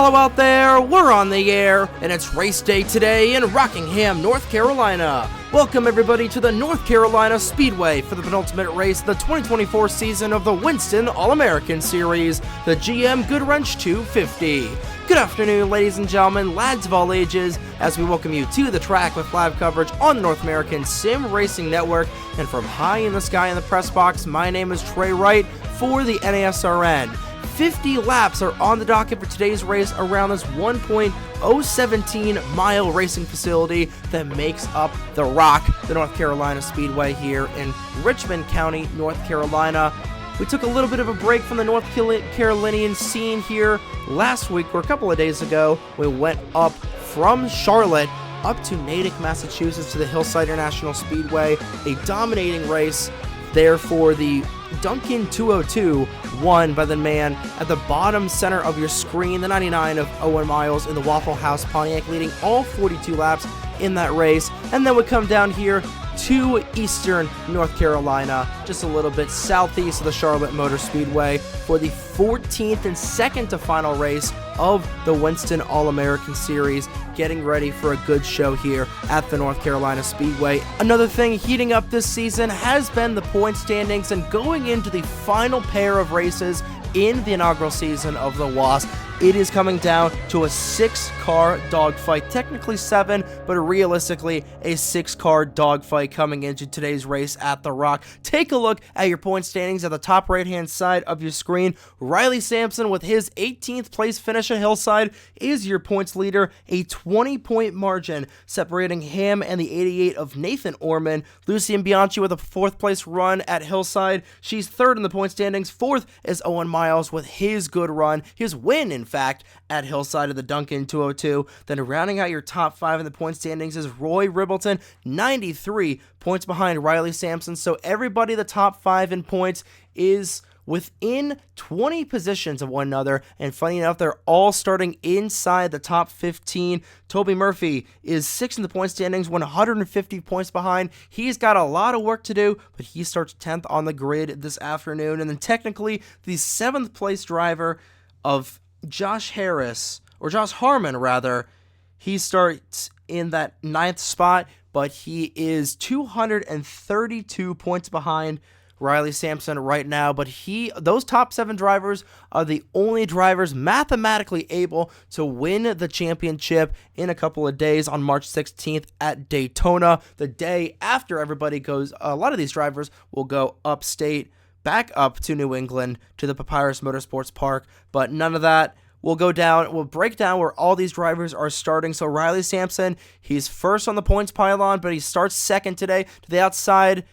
Hello out there, we're on the air, and it's race day today in Rockingham, North Carolina. Welcome everybody to the North Carolina Speedway for the penultimate race of the 2024 season of the Winston All-American Series, the GM-Goodwrench 250. Good afternoon, ladies and gentlemen, lads of all ages, as we welcome you to the track with live coverage on the North American Sim Racing Network. And from high in the sky in the press box, my name is Trey Wright for the NASRN. 50 laps are on the docket for today's race around this 1.017 mile racing facility that makes up the Rock, the North Carolina Speedway here in Richmond County, North Carolina. We took a little bit of a break from the North Carolinian scene here last week, or a couple of days ago. We went up from Charlotte up to Natick, Massachusetts to the Hillside International Speedway, a dominating race there for the Duncan 202, won by the man at the bottom center of your screen, the 99 of Owen Miles in the Waffle House Pontiac, leading all 42 laps in that race. And then we come down here to eastern North Carolina, just a little bit southeast of the Charlotte Motor Speedway, for the 14th and second to final race of the Winston All-American Series, getting ready for a good show here at the North Carolina Speedway. Another thing heating up this season has been the point standings, and going into the final pair of races in the inaugural season of the WAAS, it is coming down to a 6-car dogfight. Technically 7, but realistically a 6-car dogfight coming into today's race at the Rock. Take a look at your point standings at the top right-hand side of your screen. Riley Sampson, with his 18th place finish at Hillside, is your points leader, a 20-point margin separating him and the 88 of Nathan Orman. Lucien Bianchi with a 4th place run at Hillside. She's 3rd in the point standings. 4th is Owen Miles with his good run, his win in fact, at Hillside of the Duncan 202. Then rounding out your top 5 in the point standings is Roy Ribbleton, 93 points behind Riley Sampson. So everybody, the top 5 in points, is within 20 positions of one another, and funny enough, they're all starting inside the top 15. Toby Murphy is 6th in the point standings, 150 points behind. He's got a lot of work to do, but he starts 10th on the grid this afternoon. And then technically, the 7th place driver of Josh Harmon rather, he starts in that 9th spot, but he is 232 points behind Riley Sampson right now. But those top 7 drivers are the only drivers mathematically able to win the championship in a couple of days on March 16th at Daytona, the day after everybody goes. A lot of these drivers will go upstate, back up to New England to the Papyrus Motorsports Park, but none of that. We'll break down where all these drivers are starting. So Riley Sampson, he's 1st on the points pylon, but he starts 2nd today to the outside.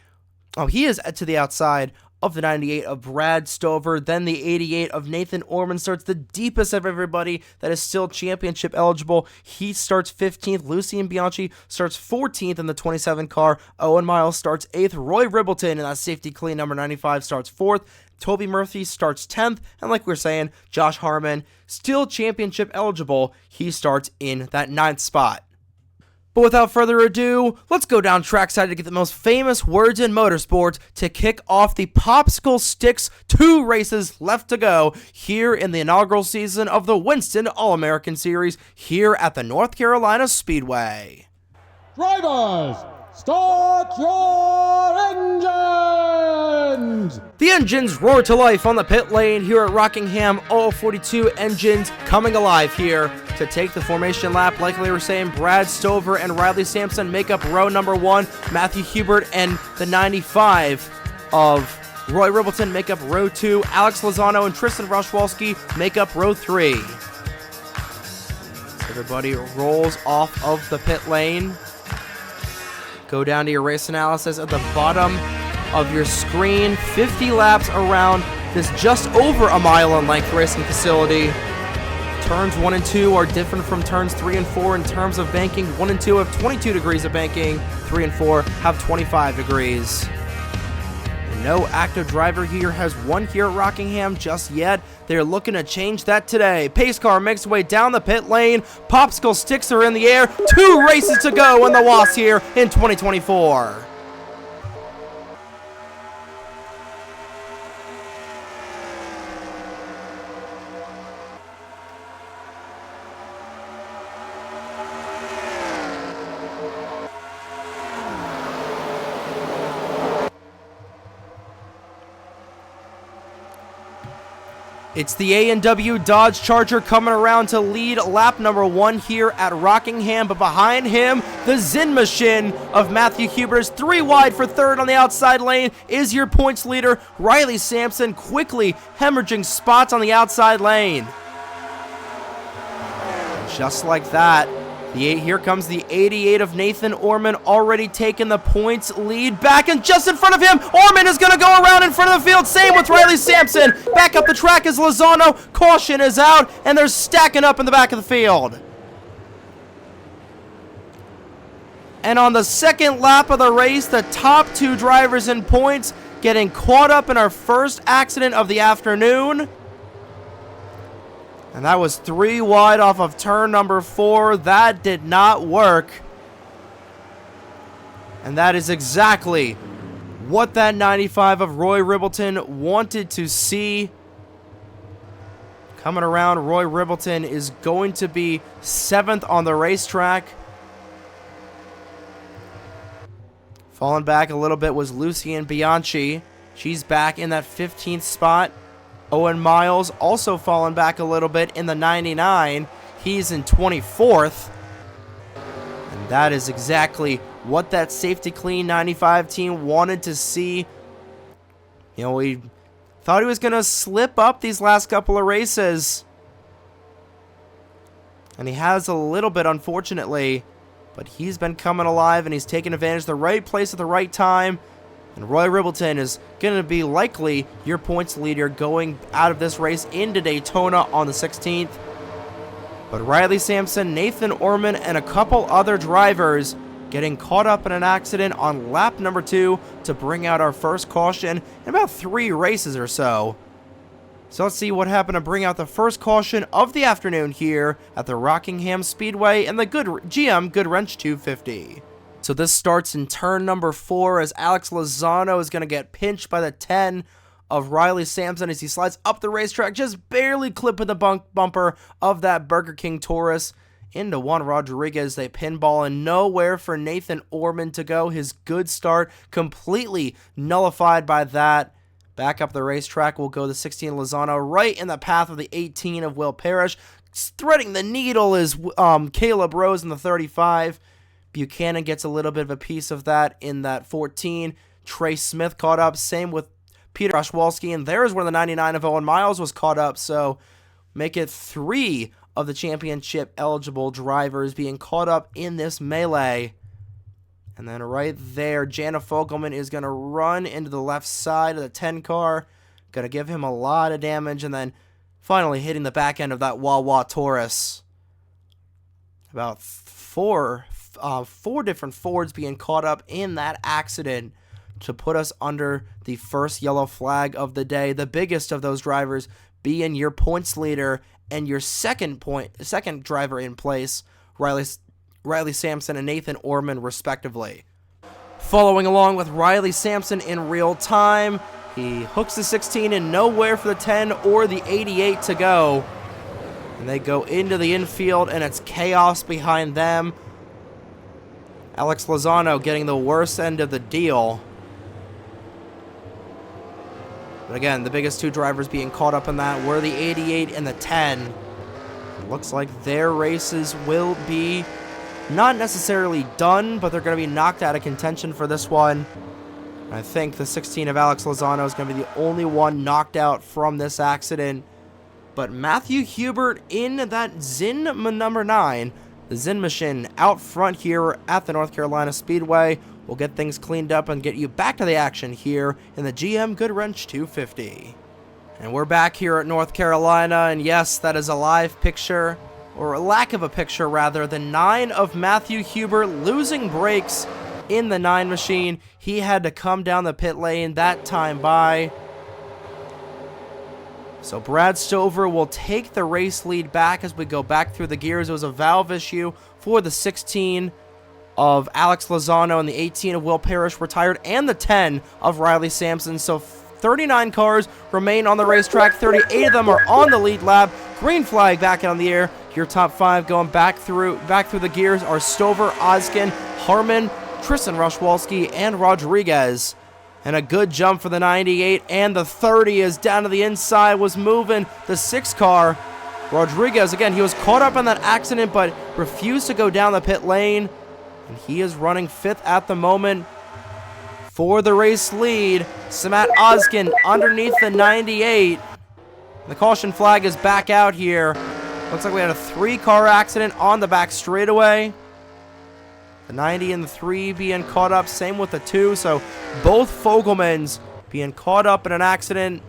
He is to the outside of the 98 of Brad Stover. Then the 88 of Nathan Orman starts the deepest of everybody that is still championship eligible. He starts 15th. Lucien Bianchi starts 14th in the 27 car. Owen Miles starts 8th. Roy Ribbleton in that safety clean number 95 starts 4th. Toby Murphy starts 10th. And like we were saying, Josh Harmon, still championship eligible. He starts in that 9th spot. But without further ado, let's go down trackside to get the most famous words in motorsports to kick off the Popsicle Sticks 2 races left to go here in the inaugural season of the Winston All-American Series here at the North Carolina Speedway. Drivers, start your engines! The engines roar to life on the pit lane here at Rockingham. All 42 engines coming alive here to take the formation lap. Like we were saying, Brad Stover and Riley Sampson make up row number 1. Matthew Hubert and the 95 of Roy Ribbleton make up row 2. Alex Lozano and Tristan Roshwalski make up row 3. So everybody rolls off of the pit lane. Go down to your race analysis at the bottom of your screen. 50 laps around this just over a mile in length racing facility. Turns 1 and 2 are different from turns 3 and 4 in terms of banking. 1 and 2 have 22 degrees of banking. 3 and 4 have 25 degrees. And no active driver here has won here at Rockingham just yet. They're looking to change that today. Pace car makes its way down the pit lane. Popsicle sticks are in the air. 2 races to go in the WAAS here in 2024. It's the A&W Dodge Charger coming around to lead lap number 1 here at Rockingham, but behind him, the Zin Machine of Matthew Huber is 3 wide for third on the outside lane, is your points leader. Riley Sampson quickly hemorrhaging spots on the outside lane. Just like that, here comes the 88 of Nathan Orman, already taking the points lead back, and just in front of him, Orman is going to go around in front of the field. Same with Riley Sampson. Back up the track is Lozano. Caution is out, and they're stacking up in the back of the field. And on the second lap of the race, the top 2 drivers in points getting caught up in our first accident of the afternoon. And that was 3 wide off of turn number 4. That did not work. And that is exactly what that 95 of Roy Ribbleton wanted to see. Coming around, Roy Ribbleton is going to be 7th on the racetrack. Falling back a little bit was Lucian Bianchi. She's back in that 15th spot. Owen Miles also falling back a little bit in the 99. He's in 24th. And that is exactly what that Safety Clean 95 team wanted to see. You know, we thought he was going to slip up these last couple of races. And he has a little bit, unfortunately. But he's been coming alive and he's taking advantage of the right place at the right time. And Roy Ribbleton is going to be likely your points leader going out of this race into Daytona on the 16th. But Riley Sampson, Nathan Orman, and a couple other drivers getting caught up in an accident on lap number 2 to bring out our first caution in about 3 races or so. So let's see what happened to bring out the first caution of the afternoon here at the Rockingham Speedway and the GM-Goodwrench 250. So this starts in turn number 4 as Alex Lozano is going to get pinched by the 10 of Riley Sampson as he slides up the racetrack, just barely clipping the bumper of that Burger King Taurus into Juan Rodriguez. They pinball and nowhere for Nathan Orman to go. His good start completely nullified by that. Back up the racetrack will go the 16 Lozano right in the path of the 18 of Will Parrish. Threading the needle is Caleb Rose in the 35. Buchanan gets a little bit of a piece of that in that 14. Trey Smith caught up. Same with Peter Rashwalski. And there's where the 99 of Owen Miles was caught up. So make it 3 of the championship eligible drivers being caught up in this melee. And then right there, Jana Fogelman is going to run into the left side of the 10 car. Going to give him a lot of damage. And then finally hitting the back end of that WAAS Taurus. About four different Fords being caught up in that accident to put us under the first yellow flag of the day. The biggest of those drivers being your points leader and your second driver in place, Riley Sampson and Nathan Orman, respectively. Following along with Riley Sampson in real time, he hooks the 16 and nowhere for the 10 or the 88 to go. And they go into the infield and it's chaos behind them. Alex Lozano getting the worst end of the deal. But again, the biggest 2 drivers being caught up in that were the 88 and the 10. It looks like their races will be not necessarily done, but they're going to be knocked out of contention for this one. I think the 16 of Alex Lozano is going to be the only one knocked out from this accident. But Matthew Hubert in that Zin number 9, the Zin Machine out front here at the North Carolina Speedway, will get things cleaned up and get you back to the action here in the GM-Goodwrench 250. And we're back here at North Carolina, and yes, that is a live picture, or a lack of a picture rather, the 9 of Matthew Hubert losing brakes in the 9 machine. He had to come down the pit lane that time by. So Brad Stover will take the race lead back as we go back through the gears. It was a valve issue for the 16 of Alex Lozano and the 18 of Will Parrish retired, and the 10 of Riley Sampson. So 39 cars remain on the racetrack. 38 of them are on the lead lap. Green flag back on the air. Your top 5 going back through the gears are Stover, Oskin, Harmon, Tristan Rashwalski, and Rodriguez. And a good jump for the 98, and the 30 is down to the inside, was moving the 6 car. Rodriguez, again, he was caught up in that accident, but refused to go down the pit lane. And he is running 5th at the moment for the race lead. Samat Ozgen underneath the 98. The caution flag is back out here. Looks like we had a 3-car accident on the back straightaway. The 90 and the 3 being caught up, same with the 2. So both Fogelmans being caught up in an accident.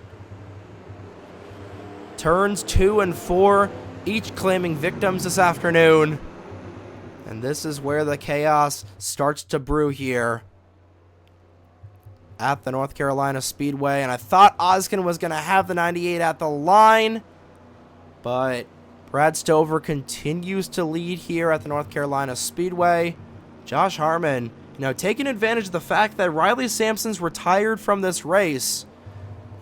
Turns 2 and 4, each claiming victims this afternoon. And this is where the chaos starts to brew here at the North Carolina Speedway. And I thought Ozgen was going to have the 98 at the line, but Brad Stover continues to lead here at the North Carolina Speedway. Josh Harmon, taking advantage of the fact that Riley Sampson's retired from this race.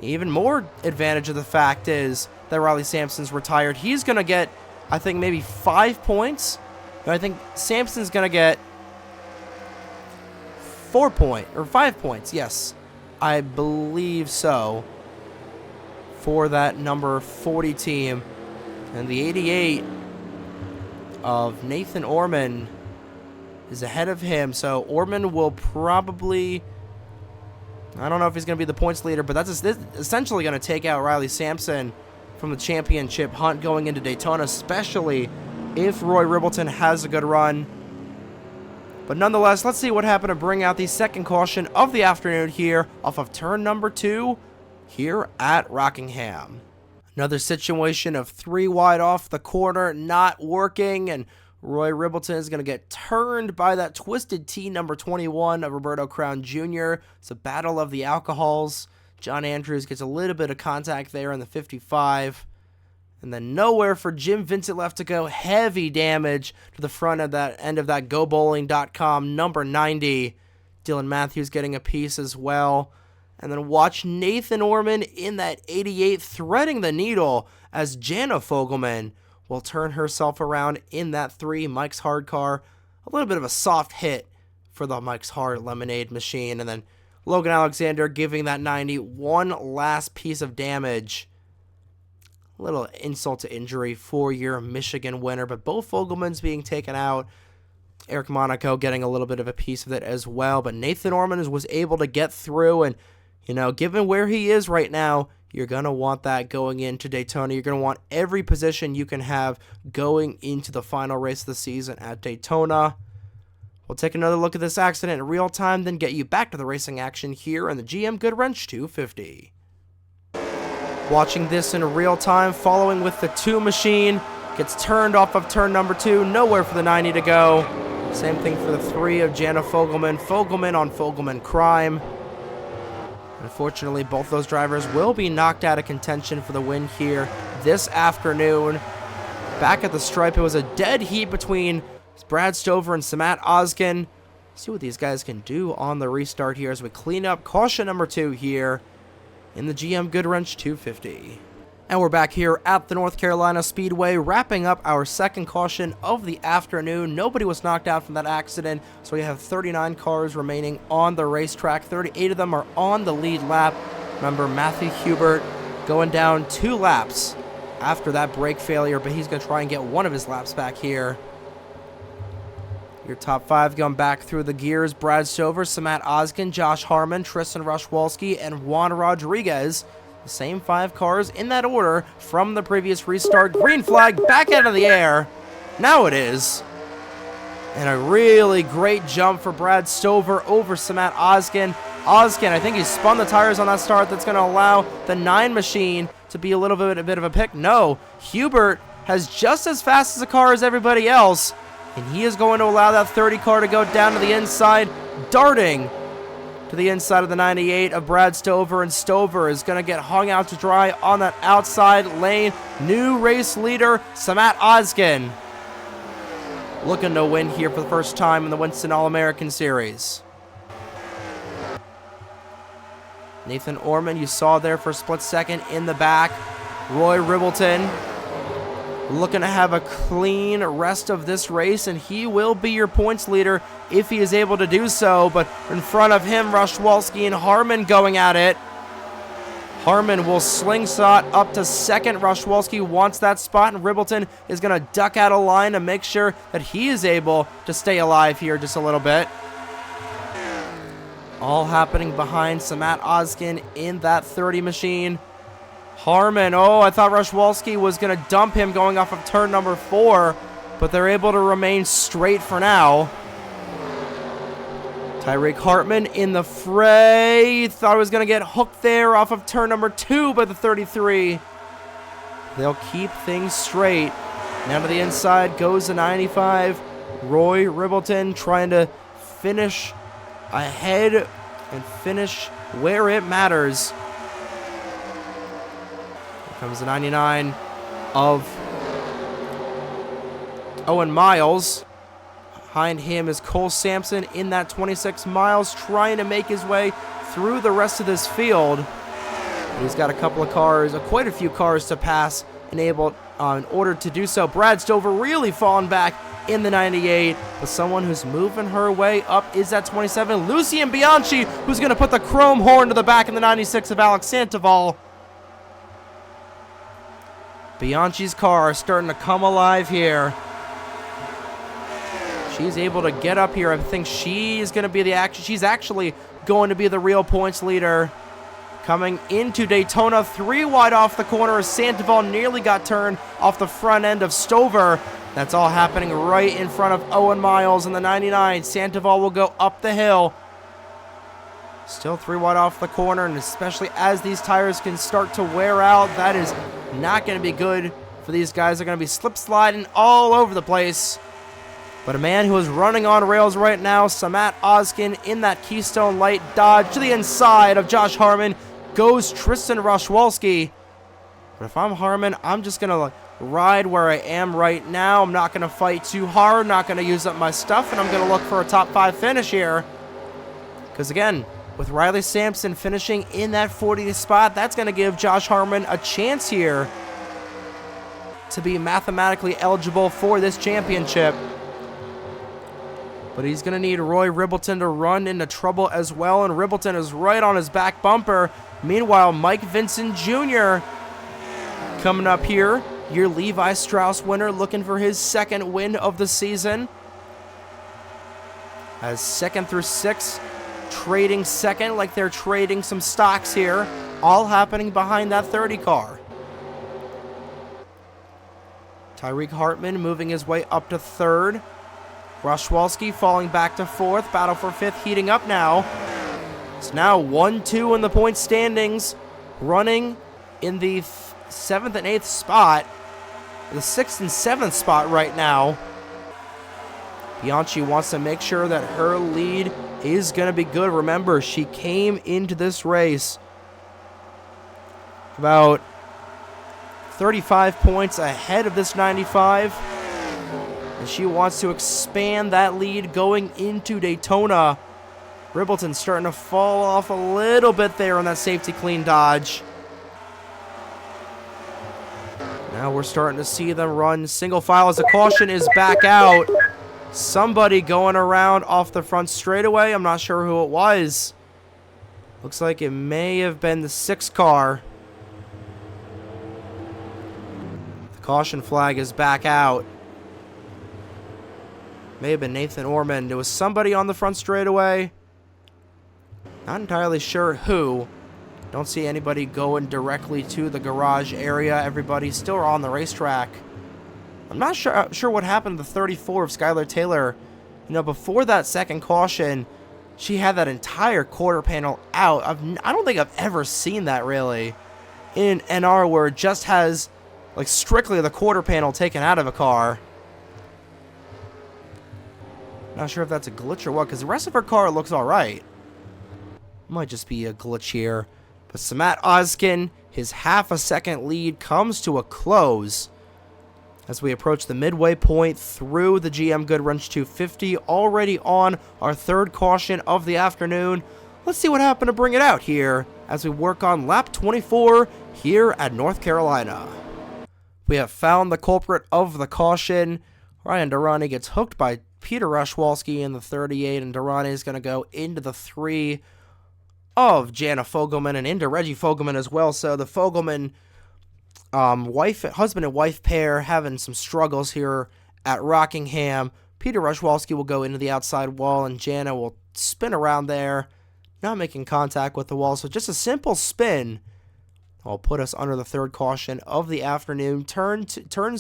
Even more advantage of the fact is that Riley Sampson's retired. He's going to get, I think, maybe 5 points. I think Sampson's going to get 5 points. Yes, I believe so, for that number 40 team. And the 88 of Nathan Orman is ahead of him. So Orman will probably, I don't know if he's going to be the points leader, but that's essentially going to take out Riley Sampson from the championship hunt going into Daytona, especially if Roy Ribbleton has a good run. But nonetheless, let's see what happened to bring out the second caution of the afternoon here off of turn number 2 here at Rockingham. Another situation of 3 wide off the corner, not working, and Roy Ribbleton is going to get turned by that twisted T number 21 of Roberto Crown Jr. It's a battle of the alcohols. John Andrews gets a little bit of contact there in the 55. And then nowhere for Jim Vincent left to go. Heavy damage to the front of that end of that GoBowling.com number 90. Dylan Matthews getting a piece as well. And then watch Nathan Orman in that 88 threading the needle as Jana Fogelman will turn herself around in that 3 Mike's Hard car. A little bit of a soft hit for the Mike's Hard Lemonade machine. And then Logan Alexander giving that 90 one last piece of damage. A little insult to injury for your Michigan winner, but both Fogelmans being taken out. Eric Monaco getting a little bit of a piece of it as well. But Nathan Orman was able to get through, and given where he is right now, you're going to want that going into Daytona. You're going to want every position you can have going into the final race of the season at Daytona. We'll take another look at this accident in real time, then get you back to the racing action here in the GM-Goodwrench 250. Watching this in real time, following with the 2 machine, gets turned off of turn number 2, nowhere for the 90 to go. Same thing for the 3 of Jana Fogelman. Fogelman on Fogelman crime. Unfortunately, both those drivers will be knocked out of contention for the win here this afternoon. Back at the stripe, it was a dead heat between Brad Stover and Samat Ozgen. See what these guys can do on the restart here as we clean up caution number 2 here in the GM-Goodwrench 250. And we're back here at the North Carolina Speedway, wrapping up our second caution of the afternoon. Nobody was knocked out from that accident, so we have 39 cars remaining on the racetrack. 38 of them are on the lead lap. Remember, Matthew Hubert going down 2 laps after that brake failure, but he's going to try and get one of his laps back here. Your top 5 going back through the gears: Brad Stover, Samat Ozgen, Josh Harmon, Tristan Rushwalski, and Juan Rodriguez. The same 5 cars in that order from the previous restart. Green flag back out of the air. Now it is. And a really great jump for Brad Stover over Samat Ozgen. Ozgen, I think he spun the tires on that start. That's going to allow the 9 machine to be a bit of a pick. No, Hubert has just as fast as a car as everybody else. And he is going to allow that 30 car to go down to the inside, darting to the inside of the 98 of Brad Stover, and Stover is going to get hung out to dry on that outside lane. New race leader, Samat Ozgen, looking to win here for the first time in the Winston All-American Series. Nathan Orman, you saw there for a split second in the back. Roy Ribbleton looking to have a clean rest of this race, and he will be your points leader if he is able to do so. But in front of him, Rashwalski and Harmon going at it. Harmon will slingshot up to second. Rashwalski wants that spot, and Ribbleton is going to duck out of line to make sure that he is able to stay alive here just a little bit. All happening behind Samat Ozkin in that 30 machine. Harmon, oh, I thought Rashwalski was going to dump him going off of turn number 4, but they're able to remain straight for now. Tyreek Hartman in the fray. Thought he was going to get hooked there off of turn number 2 by the 33. They'll keep things straight. Now to the inside goes the 95. Roy Ribbleton trying to finish ahead and finish where it matters. Here comes the 99 of Owen Miles. Behind him is Cole Sampson in that 26 miles, trying to make his way through the rest of this field. He's got a couple of cars, quite a few cars to pass, enabled in order to do so. Brad Stover really falling back in the 98, but someone who's moving her way up is that 27, Lucien Bianchi, who's going to put the chrome horn to the back in the 96 of Alex Sandoval. Bianchi's car starting to come alive here. She's able to get up here. I think she's going to be she's actually going to be the real points leader. Coming into Daytona, 3 wide off the corner. Sandoval nearly got turned off the front end of Stover. That's all happening right in front of Owen Miles in the 99. Sandoval will go up the hill. Still 3 wide off the corner, and especially as these tires can start to wear out, that is not going to be good for these guys. They're going to be slip sliding all over the place. But a man who is running on rails right now, Samat Ozkin in that Keystone Light Dodge to the inside of Josh Harmon goes Tristan Rashwalski. But if I'm Harmon, I'm just going to ride where I am right now. I'm not going to fight too hard, not going to use up my stuff, and I'm going to look for a top 5 finish here. Because again, with Riley Sampson finishing in that 40th spot, that's going to give Josh Harmon a chance here to be mathematically eligible for this championship. But he's going to need Roy Ribbleton to run into trouble as well, and Ribbleton is right on his back bumper. Meanwhile, Mike Vincent Jr. coming up here, your Levi Strauss winner, looking for his 2nd win of the season. As 2nd through 6th, trading 2nd like they're trading some stocks here, all happening behind that 30 car. Tyreek Hartman moving his way up to 3rd. Rashwalski falling back to 4th. Battle for 5th heating up now. It's now 1-2 in the point standings. Running in the 7th and 8th spot. The 6th and 7th spot right now. Bianchi wants to make sure that her lead is going to be good. Remember, she came into this race about 35 points ahead of this 95. And she wants to expand that lead going into Daytona. Ribbleton starting to fall off a little bit there on that safety clean dodge. Now we're starting to see them run single file as the caution is back out. Somebody going around off the front straightaway. I'm not sure who it was. Looks like it may have been the 6 car. The caution flag is back out. May have been Nathan Ormond. There was somebody on the front straightaway. Not entirely sure who. Don't see anybody going directly to the garage area. Everybody's still on the racetrack. I'm not sure what happened to the 34 of Skylar Taylor. You know, before that 2nd caution, she had that entire quarter panel out. I don't think I've ever seen that really in NR, where it just has like strictly the quarter panel taken out of a car. Not sure if that's a glitch or what, because the rest of her car looks alright. Might just be a glitch here. But Samat Ozkin, his half a second lead comes to a close as we approach the midway point through the GM-Goodwrench 250, already on our 3rd caution of the afternoon. Let's see what happened to bring it out here as we work on lap 24 here at North Carolina. We have found the culprit of the caution. Ryan Durrani gets hooked by Peter Rashwalski in the 38, and Durrani is going to go into the 3 of Jana Fogelman and into Reggie Fogelman as well. So the Fogelman husband and wife pair having some struggles here at Rockingham. Peter Rashwalski will go into the outside wall, and Jana will spin around there, not making contact with the wall. So just a simple spin will put us under the 3rd caution of the afternoon. Turns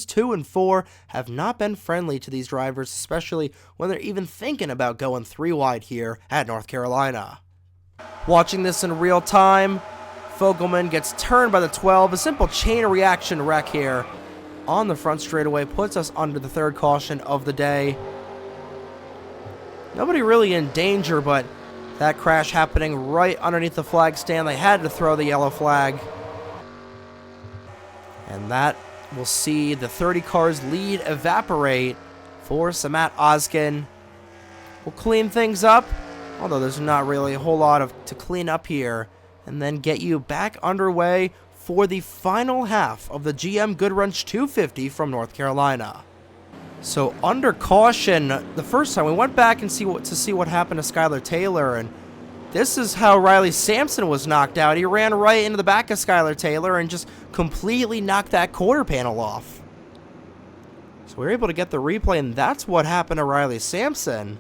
2 and 4 have not been friendly to these drivers, especially when they're even thinking about going 3 wide here at North Carolina. Watching this in real time, Fogelman gets turned by the 12. A simple chain reaction wreck here on the front straightaway puts us under the 3rd caution of the day. Nobody really in danger, but that crash happening right underneath the flag stand. They had to throw the yellow flag. And that will see the 30 cars lead evaporate for Samat Ozgen. We'll clean things up, although there's not really a whole lot to clean up here, and then get you back underway for the final half of the GM-Goodwrench 250 from North Carolina. So under caution, the first time we went back and see what happened to Skylar Taylor, and this is how Riley Sampson was knocked out. He ran right into the back of Skylar Taylor and just completely knocked that quarter panel off. So we were able to get the replay, and that's what happened to Riley Sampson.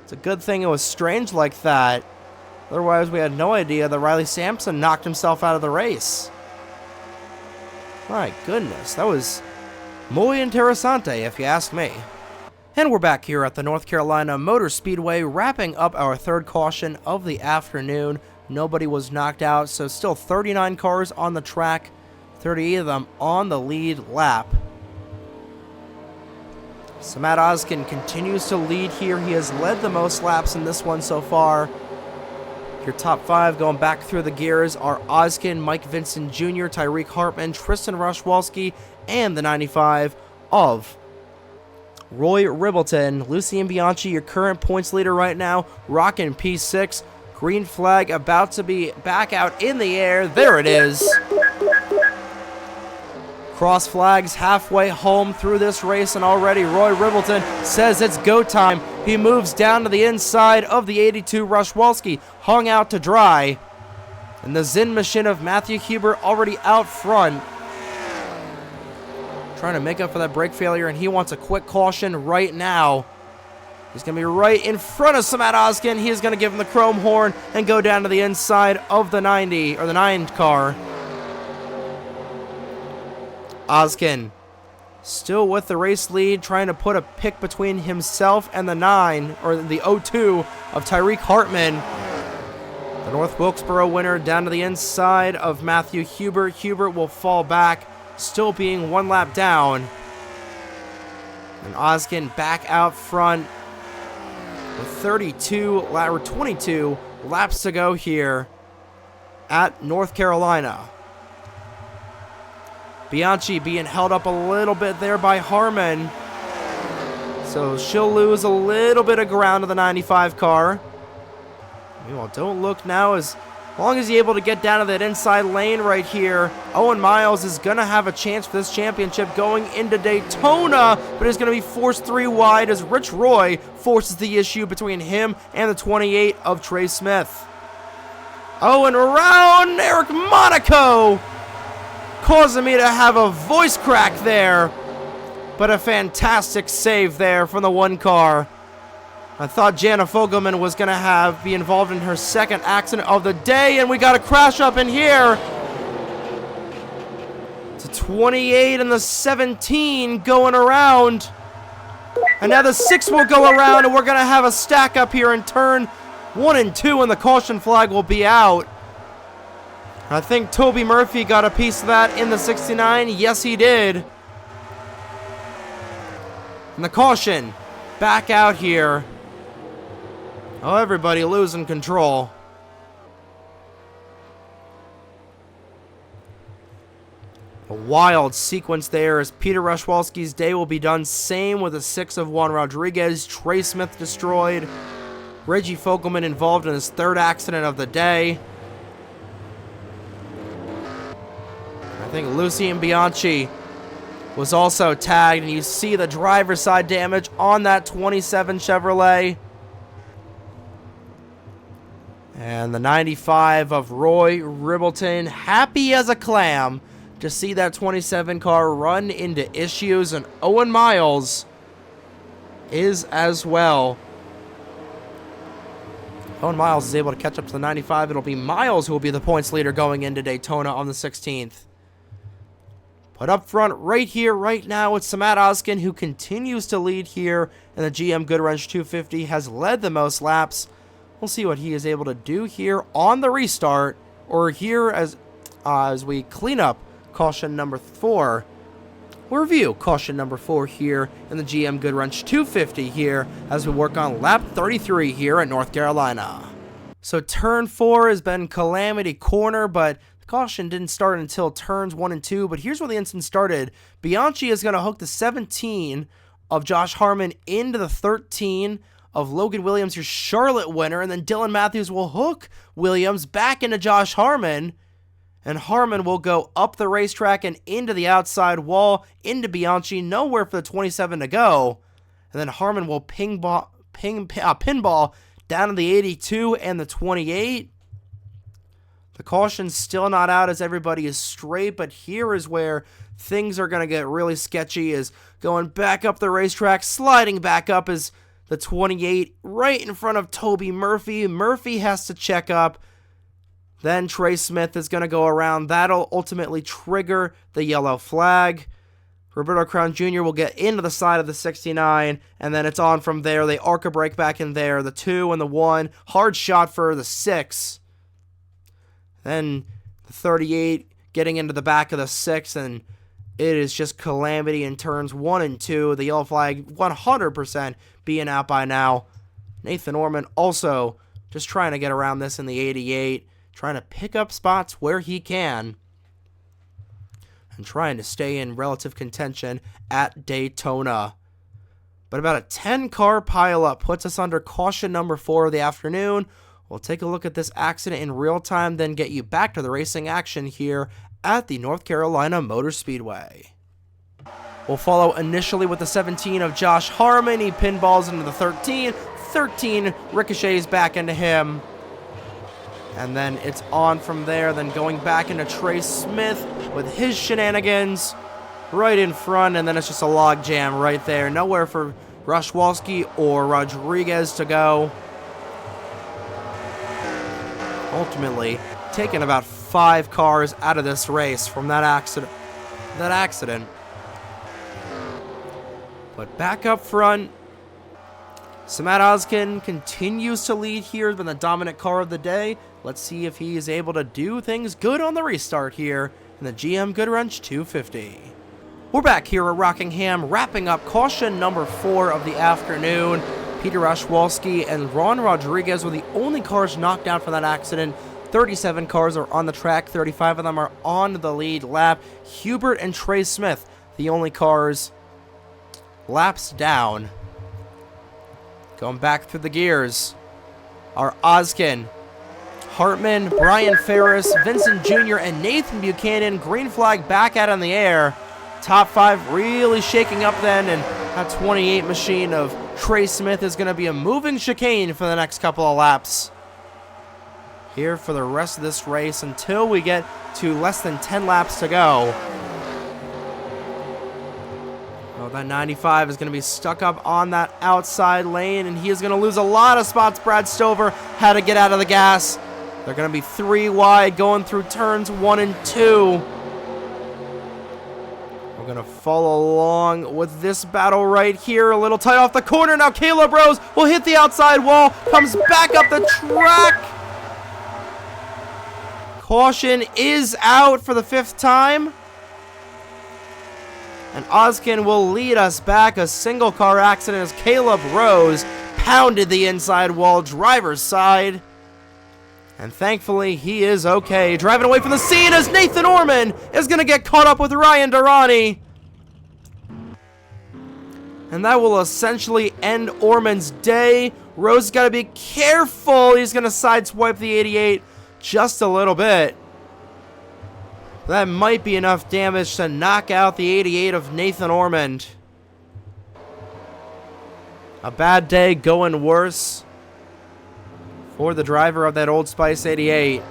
It's a good thing it was strange like that. Otherwise, we had no idea that Riley Sampson knocked himself out of the race. My goodness, that was muy interesante, if you ask me. And we're back here at the North Carolina Motor Speedway, wrapping up our 3rd caution of the afternoon. Nobody was knocked out, so still 39 cars on the track, 38 of them on the lead lap. Samat Ozgen continues to lead here. He has led the most laps in this one so far. Your top 5 going back through the gears are Ozgen, Mike Vincent Jr., Tyreek Hartman, Tristan Rashwalski, and the 95 of Roy Ribbleton. Lucien Bianchi, your current points leader right now, rocking P6. Green flag about to be back out in the air. There it is. Cross flags halfway home through this race, and already Roy Ribbleton says it's go time. He moves down to the inside of the 82. Rashwalski hung out to dry. And the Zinn machine of Matthew Huber already out front, trying to make up for that brake failure, and he wants a quick caution right now. He's going to be right in front of Samat Ozgen. He is going to give him the chrome horn and go down to the inside of the 90, or the 9 car. Ozgen still with the race lead, trying to put a pick between himself and the 9, or the 02 of Tyreek Hartman. The North Wilkesboro winner down to the inside of Matthew Huber. Huber will fall back, still being 1 lap down. And Ozgen back out front with 22 laps to go here at North Carolina. Bianchi being held up a little bit there by Harmon, so she'll lose a little bit of ground to the 95 car. Well, don't look now. As long as he's able to get down to that inside lane right here, Owen Miles is going to have a chance for this championship going into Daytona, but is going to be forced 3 wide as Rich Roy forces the issue between him and the 28 of Trey Smith. Oh, and around Eric Monaco, causing me to have a voice crack there, but a fantastic save there from the 1 car. I thought Jana Fogelman was going to be involved in her 2nd accident of the day, and we got a crash up in here. To 28 and the 17 going around. And now the 6 will go around, and we're going to have a stack up here in turn 1 and 2, and the caution flag will be out. I think Toby Murphy got a piece of that in the 69. Yes, he did. And the caution back out here. Oh, everybody losing control. A wild sequence there as Peter Rashwalski's day will be done. Same with the 6 of Juan Rodriguez. Trey Smith destroyed. Reggie Fogelman involved in his 3rd accident of the day. I I think Lucien Bianchi was also tagged, and you see the driver's side damage on that 27 Chevrolet. And the 95 of Roy Ribbleton, happy as a clam to see that 27 car run into issues, and Owen Miles is as well. Owen Miles is able to catch up to the 95. It'll be Miles who will be the points leader going into Daytona on the 16th. But up front, right here, right now, it's Matt Oskin, who continues to lead here in the GM-Goodwrench 250, has led the most laps. We'll see what he is able to do here on the restart, or here as we clean up caution number 4. We'll review caution number 4 here in the GM-Goodwrench 250 here as we work on lap 33 here in North Carolina. So turn 4 has been Calamity Corner, but caution didn't start until turns 1 and 2, but here's where the incident started. Bianchi is going to hook the 17 of Josh Harmon into the 13 of Logan Williams, your Charlotte winner, and then Dylan Matthews will hook Williams back into Josh Harmon, and Harmon will go up the racetrack and into the outside wall, into Bianchi, nowhere for the 27 to go, and then Harmon will pinball down to the 82 and the 28. The caution's still not out as everybody is straight, but here is where things are going to get really sketchy, is going back up the racetrack, sliding back up is the 28 right in front of Toby Murphy. Murphy has to check up. Then Trey Smith is going to go around. That'll ultimately trigger the yellow flag. Roberto Crown Jr. will get into the side of the 69, and then it's on from there. They arc a break back in there. The 2 and the 1. Hard shot for the 6. Then the 38 getting into the back of the 6, and it is just calamity in turns 1 and 2. The yellow flag 100% being out by now. Nathan Orman also just trying to get around this in the 88, trying to pick up spots where he can, and trying to stay in relative contention at Daytona. But about a 10-car pileup puts us under caution number 4 of the afternoon. We'll take a look at this accident in real time, then get you back to the racing action here at the North Carolina Motor Speedway. We'll follow initially with the 17 of Josh Harmon. He pinballs into the 13. 13 ricochets back into him. And then it's on from there, then going back into Trey Smith with his shenanigans right in front, and then it's just a log jam right there. Nowhere for Rashwalski or Rodriguez to go. Ultimately, taking about 5 cars out of this race from that accident. But back up front, Matt Oskin continues to lead here, has been the dominant car of the day. Let's see if he is able to do things good on the restart here in the GM-Goodwrench 250. We're back here at Rockingham, wrapping up caution number 4 of the afternoon. Peter Rashwalski and Ron Rodriguez were the only cars knocked out from that accident. 37 cars are on the track, 35 of them are on the lead lap. Hubert and Trey Smith, the only cars laps down. Going back through the gears are Oskin, Hartman, Brian Ferris, Vincent Jr., and Nathan Buchanan. Green flag back out in the air. Top 5 really shaking up then, and that 28 machine of Trey Smith is going to be a moving chicane for the next couple of laps here for the rest of this race until we get to less than 10 laps to go. Oh, that 95 is going to be stuck up on that outside lane, and he is going to lose a lot of spots. Brad Stover had to get out of the gas. They're going to be 3 wide going through turns 1 and 2. We're going to follow along with this battle right here. A little tight off the corner. Now Caleb Rose will hit the outside wall. Comes back up the track. Caution is out for the 5th time. And Oskin will lead us back. A single car accident as Caleb Rose pounded the inside wall, driver's side. And thankfully, he is okay. Driving away from the scene as Nathan Orman is going to get caught up with Ryan Durrani. And that will essentially end Orman's day. Rose has got to be careful. He's going to sideswipe the 88 just a little bit. That might be enough damage to knock out the 88 of Nathan Ormond. A bad day going worse for the driver of that Old Spice 88.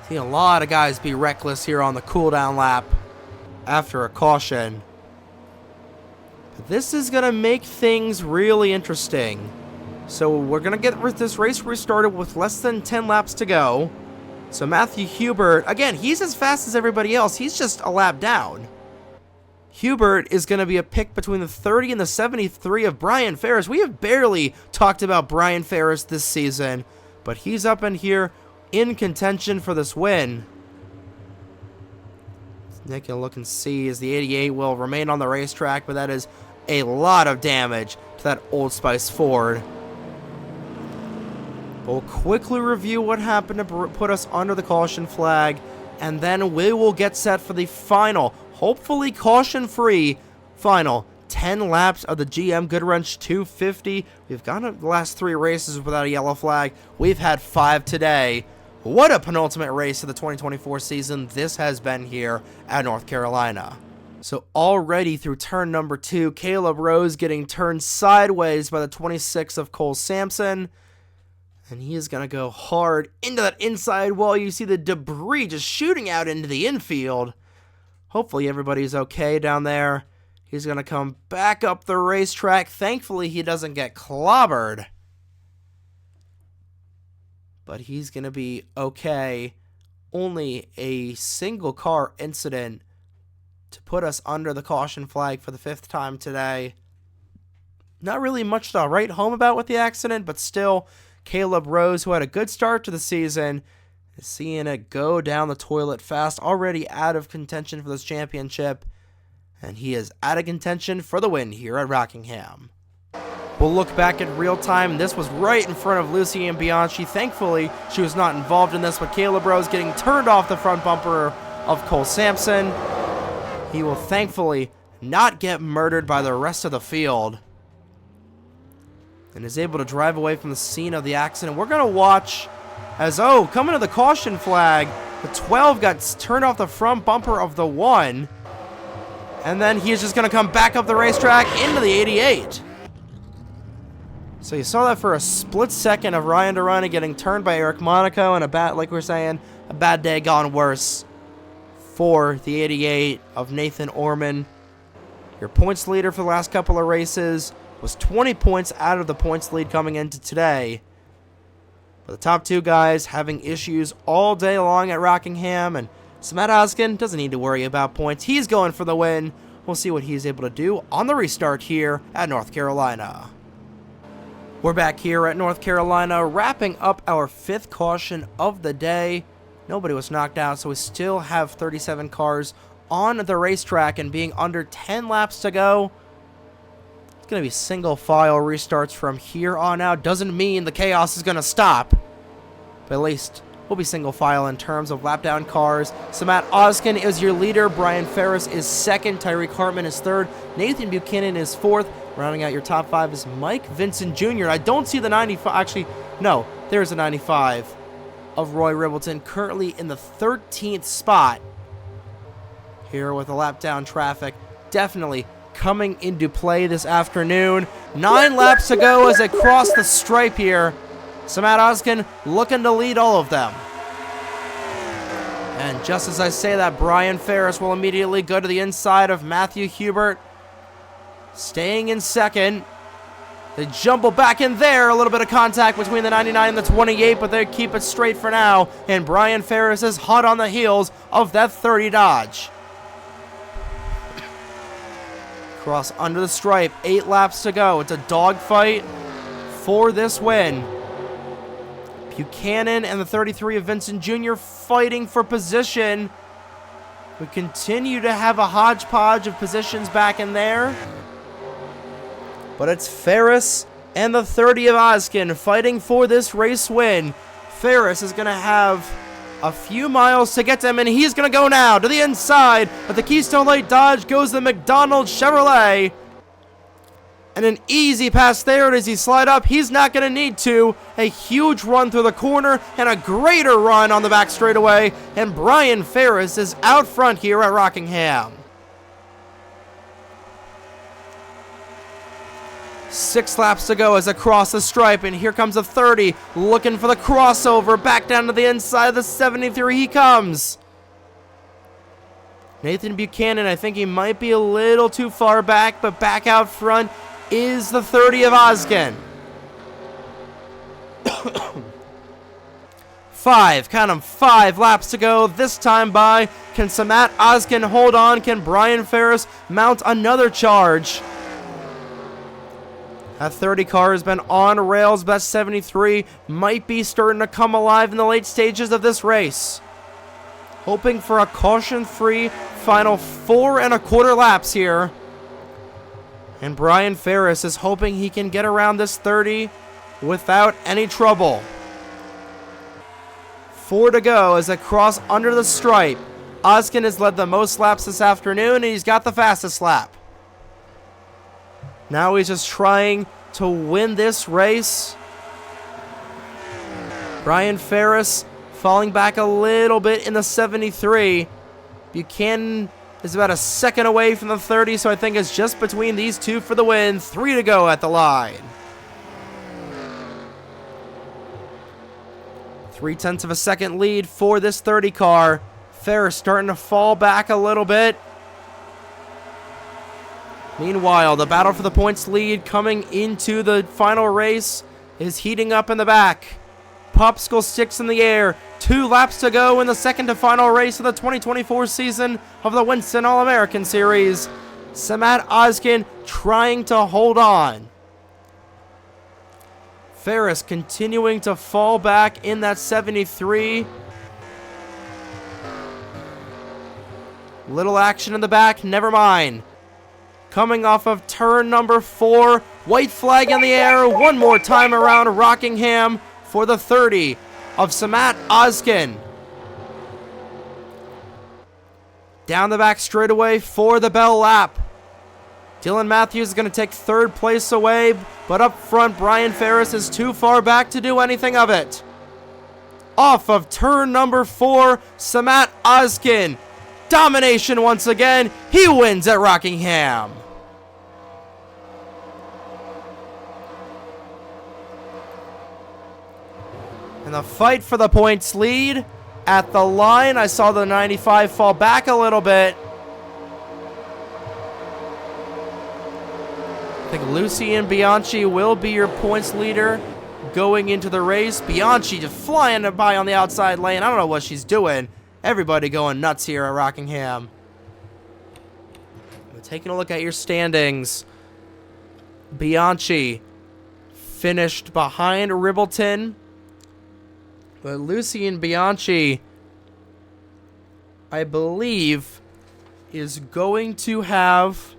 See a lot of guys be reckless here on the cooldown lap after a caution. But this is going to make things really interesting. So we're going to get this race restarted with less than 10 laps to go. So Matthew Hubert, again, he's as fast as everybody else. He's just a lap down. Hubert is going to be a pick between the 30 and the 73 of Brian Ferris. We have barely talked about Brian Ferris this season, but he's up in here in contention for this win. Take a look and see as the 88 will remain on the racetrack, but that is a lot of damage to that Old Spice Ford. We'll quickly review what happened to put us under the caution flag, and then we will get set for the final, hopefully caution-free, final 10 laps of the GM-Goodwrench 250. We've gone the last 3 races without a yellow flag. We've had 5 today. What a penultimate race of the 2024 season this has been here at North Carolina. So already through turn number 2, Caleb Rose getting turned sideways by the 26 of Cole Sampson. And he is going to go hard into that inside wall. You see the debris just shooting out into the infield. Hopefully everybody's okay down there. He's going to come back up the racetrack. Thankfully, he doesn't get clobbered. But he's going to be okay. Only a single car incident to put us under the caution flag for the 5th time today. Not really much to write home about with the accident, but still, Caleb Rose, who had a good start to the season, is seeing it go down the toilet fast, already out of contention for this championship, and he is out of contention for the win here at Rockingham. We'll look back at real time. This was right in front of Lucy and Bianchi. Thankfully, she was not involved in this, but Caleb Rose getting turned off the front bumper of Cole Sampson. He will thankfully not get murdered by the rest of the field, and is able to drive away from the scene of the accident. We're going to watch as, coming to the caution flag, the 12 got turned off the front bumper of the 1, and then he is just going to come back up the racetrack into the 88. So you saw that for a split second of Ryan Durrani getting turned by Eric Monaco, and like we were saying, a bad day gone worse for the 88 of Nathan Ormond. Your points leader for the last couple of races was 20 points out of the points lead coming into today. But the top 2 guys having issues all day long at Rockingham, and Matt Oskin doesn't need to worry about points. He's going for the win. We'll see what he's able to do on the restart here at North Carolina. We're back here at North Carolina, wrapping up our 5th caution of the day. Nobody was knocked out, so we still have 37 cars on the racetrack, and being under 10 laps to go, it's going to be single file restarts from here on out. Doesn't mean the chaos is going to stop, but at least we'll be single file in terms of lap down cars. So Matt Oskin is your leader. Brian Ferris is 2nd. Tyreek Hartman is 3rd. Nathan Buchanan is 4th. Rounding out your top 5 is Mike Vincent Jr. I don't see the 95. Actually, no, there's a 95 of Roy Ribbleton, currently in the 13th spot here with the lap down traffic. Definitely coming into play this afternoon. 9 laps to go as they cross the stripe here. So Matt Oskin looking to lead all of them. And just as I say that, Brian Ferris will immediately go to the inside of Matthew Hubert, staying in 2nd. They jumble back in there. A little bit of contact between the 99 and the 28, but they keep it straight for now. And Brian Ferris is hot on the heels of that 30 Dodge. Cross under the stripe. 8 laps to go. It's a dogfight for this win. Buchanan and the 33 of Vincent Jr. fighting for position. We continue to have a hodgepodge of positions back in there, but it's Ferris and the 30 of Oskin fighting for this race win. Ferris is going to have a few miles to get to him, and he's going to go now to the inside, but the Keystone Light Dodge goes the McDonald Chevrolet. And an easy pass there. Does he slide up? He's not going to need to. A huge run through the corner and a greater run on the back straightaway. And Brian Ferris is out front here at Rockingham. 6 laps to go as across the stripe, and here comes a 30, looking for the crossover, back down to the inside of the 73 he comes. Nathan Buchanan, I think he might be a little too far back, but back out front is the 30 of Oskin. 5 laps to go, this time by. Can Samat Oskin hold on? Can Brian Ferris mount another charge? That 30 car has been on rails, but that 73 might be starting to come alive in the late stages of this race. Hoping for a caution-free final 4 1/4 laps here. And Brian Ferris is hoping he can get around this 30 without any trouble. 4 to go as they cross under the stripe. Oskin has led the most laps this afternoon, and he's got the fastest lap. Now he's just trying to win this race. Brian Ferris falling back a little bit in the 73. Buchanan is about a second away from the 30, so I think it's just between these two for the win. 3 to go at the line. 0.3 of a second lead for this 30 car. Ferris starting to fall back a little bit. Meanwhile, the battle for the points lead coming into the final race is heating up in the back. Popsicle sticks in the air. 2 laps to go in the second to final race of the 2024 season of the Winston All-American Series. Samat Oskin trying to hold on. Ferris continuing to fall back in that 73. Little action in the back, never mind. Coming off of turn number 4, white flag in the air, one more time around Rockingham for the 30 of Samat Oskin. Down the back straightaway for the bell lap. Dylan Matthews is going to take 3rd place away, but up front, Brian Ferris is too far back to do anything of it. Off of turn number 4, Samat Oskin. Domination once again. He wins at Rockingham. And the fight for the points lead at the line. I saw the 95 fall back a little bit. I think Lucien Bianchi will be your points leader going into the race. Bianchi just flying by on the outside lane. I don't know what she's doing. Everybody going nuts here at Rockingham. Taking a look at your standings. Bianchi finished behind Ribbleton. But Lucien Bianchi, I believe, is going to have...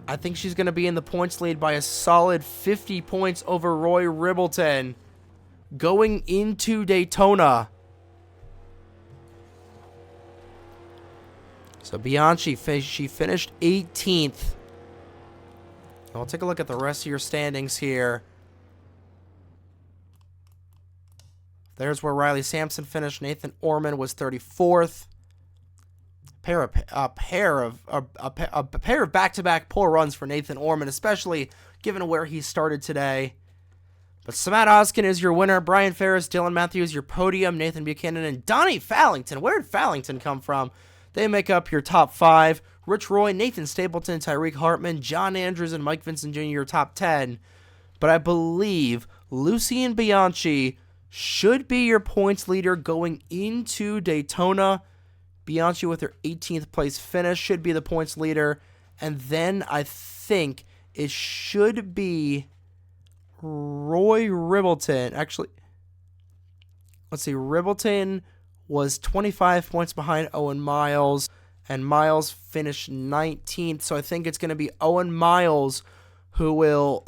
I think she's going to be in the points lead by a solid 50 points over Roy Ribbleton going into Daytona. So Bianchi, she finished 18th. I'll take a look at the rest of your standings here. There's where Riley Sampson finished. Nathan Orman was 34th. A pair of back-to-back poor runs for Nathan Orman, especially given where he started today. But Samat Oskin is your winner. Brian Ferris, Dylan Matthews, your podium. Nathan Buchanan and Donnie Fallington. Where did Fallington come from? They make up your top 5. Rich Roy, Nathan Stapleton, Tyreek Hartman, John Andrews, and Mike Vincent Jr. your top 10. But I believe Lucien Bianchi should be your points leader going into Daytona. Bianchi with her 18th place finish should be the points leader. And then I think it should be Roy Ribbleton. Actually, let's see. Ribbleton was 25 points behind Owen Miles, and Miles finished 19th. So I think it's going to be Owen Miles who will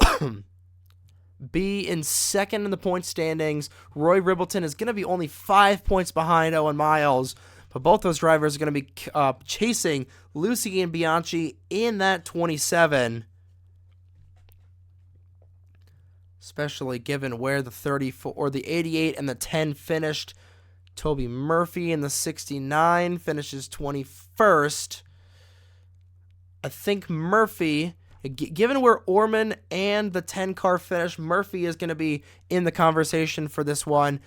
be in second in the point standings. Roy Ribbleton is going to be only 5 points behind Owen Miles, but both those drivers are going to be chasing Lucy and Bianchi in that 27. Especially given where the 34 or the 88 and the 10 finished. Toby Murphy in the 69 finishes 21st. I think Murphy, given where Orman and the 10 car finished, Murphy is going to be in the conversation for this one.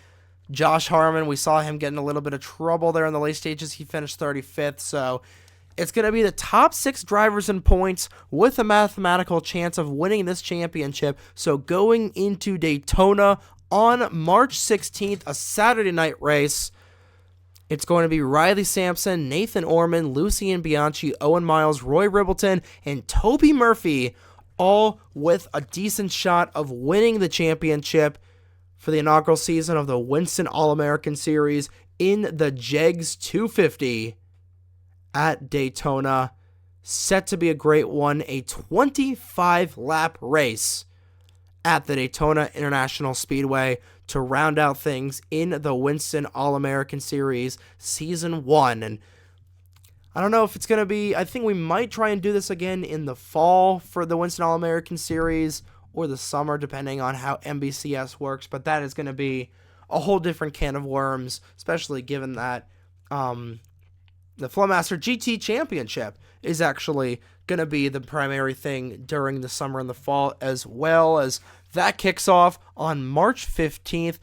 Josh Harmon, we saw him get in a little bit of trouble there in the late stages. He finished 35th, so it's going to be the top 6 drivers in points with a mathematical chance of winning this championship. So going into Daytona on March 16th, a Saturday night race, it's going to be Riley Sampson, Nathan Orman, Lucian Bianchi, Owen Miles, Roy Ribbleton, and Toby Murphy, all with a decent shot of winning the championship for the inaugural season of the Winston All-American Series in the JEGS 250. At Daytona, set to be a great one, a 25-lap race at the Daytona International Speedway to round out things in the Winston All-American Series Season 1. And I don't know if it's going to be, I think we might try and do this again in the fall for the Winston All-American Series or the summer, depending on how MBCS works, but that is going to be a whole different can of worms, especially given that the Flowmaster GT Championship is actually going to be the primary thing during the summer and the fall, as well as that kicks off on March 15th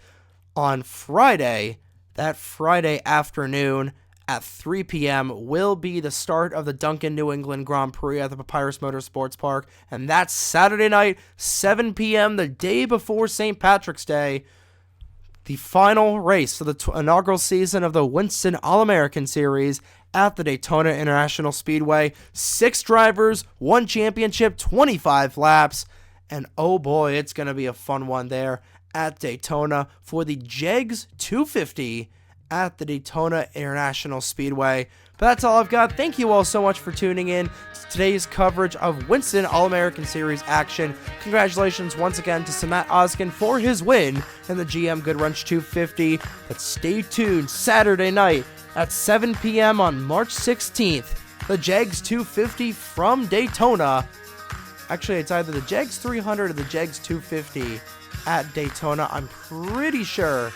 on Friday. That Friday afternoon at 3 p.m. will be the start of the Duncan New England Grand Prix at the Papyrus Motorsports Park, and that's Saturday night, 7 p.m., the day before St. Patrick's Day. The final race of the inaugural season of the Winston All-American Series at the Daytona International Speedway. 6 drivers, 1 championship, 25 laps. And oh boy, it's going to be a fun one there at Daytona for the JEGS 250 at the Daytona International Speedway. But that's all I've got. Thank you all so much for tuning in to today's coverage of Winston All-American Series action. Congratulations once again to Samat Ozkin for his win in the GM-Goodwrench 250. But stay tuned Saturday night at 7 p.m. on March 16th. The JEGS 250 from Daytona. Actually, it's either the JEGS 300 or the JEGS 250 at Daytona. I'm pretty sure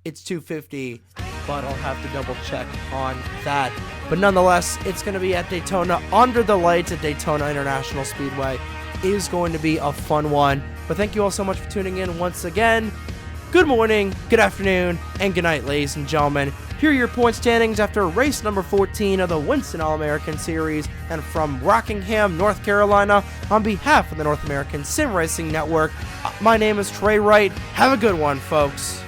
it's 250, but I'll have to double check on that. But nonetheless, it's going to be at Daytona under the lights at Daytona International Speedway. It is going to be a fun one. But thank you all so much for tuning in once again. Good morning, good afternoon, and good night, ladies and gentlemen. Here are your point standings after race number 14 of the Winston All-American Series. And from Rockingham, North Carolina, on behalf of the North American Sim Racing Network, my name is Trey Wright. Have a good one, folks.